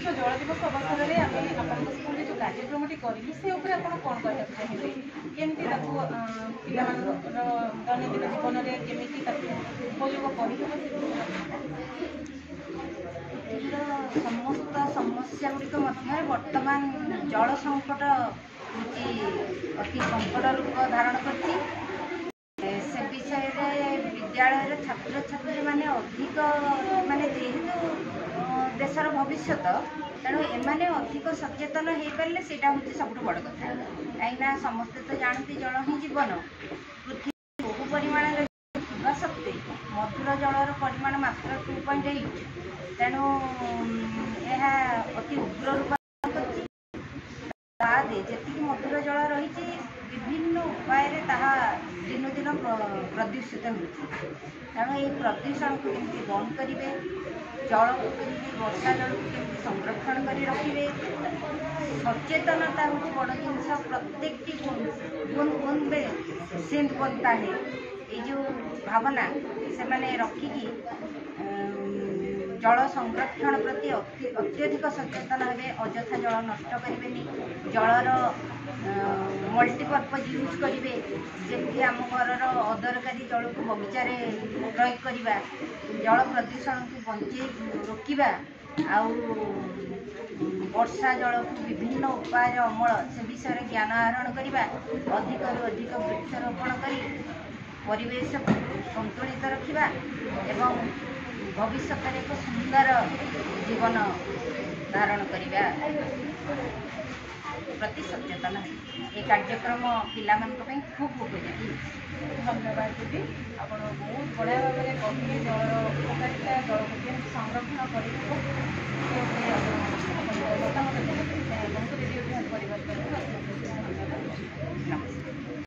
विश्व जल दिवस अवसर में आम आप स्कूल जो कार्यक्रमटी करूँ से उपर आप कौन कहना चाहिए केमती दैनन्दिन जीवन में केमी उपयोग समस्त समस्या गुड़िक वर्तमान जल संकट अति संकट रूप धारण करती से विषय विद्यालय छात्र छात्री माने अधिक माने जेहेतु देशर भविष्य तेणु एमाने अधिक सचेतन हो पारे से सब बड़ कथा कहीं समस्ते तो जानती जल ही जीवन पृथ्वी बहु परिमाण सत्वे मधुर जलर परिमाण मात्र 2.8 तेणु यह अति उग्र रूप जी मधुर जल रही विभिन्न उपाय दिन दिन प्रदूषित होणु ये प्रदूषण को केमती बंद करेंगे जल को केमती वर्षा जल को केमती संरक्षण कर रखिए सचेतनता हूँ बड़ जिनस प्रत्येक बुंद बुंद में सिंध बनता है ये जो भावना से मैंने रखिकी जल संरक्षण प्रति अत्यधिक सचेतन हे अଯଥା जल नष्ट करेंगे जलर मल्टीपर्पज यूज करेंगे जमी आम घर अदरकारी जल को बगीचार प्रयोग करवा जल प्रदूषण को बंचे रोकवा वर्षा जल को विभिन्न उपाय अमल से विषय ज्ञान आहरण करवा अधिक अधिक वृक्षरोपण कर परिवेश संतुलित रखा एवं भविष्य में एक सुंदर जीवन धारण करने प्रति सचेतन ये कार्यक्रम पिला खूब उपयोगी। धन्यवाद दीदी आप बहुत बढ़िया भाव में कहते जलर उपकारिता जल को संरक्षण कर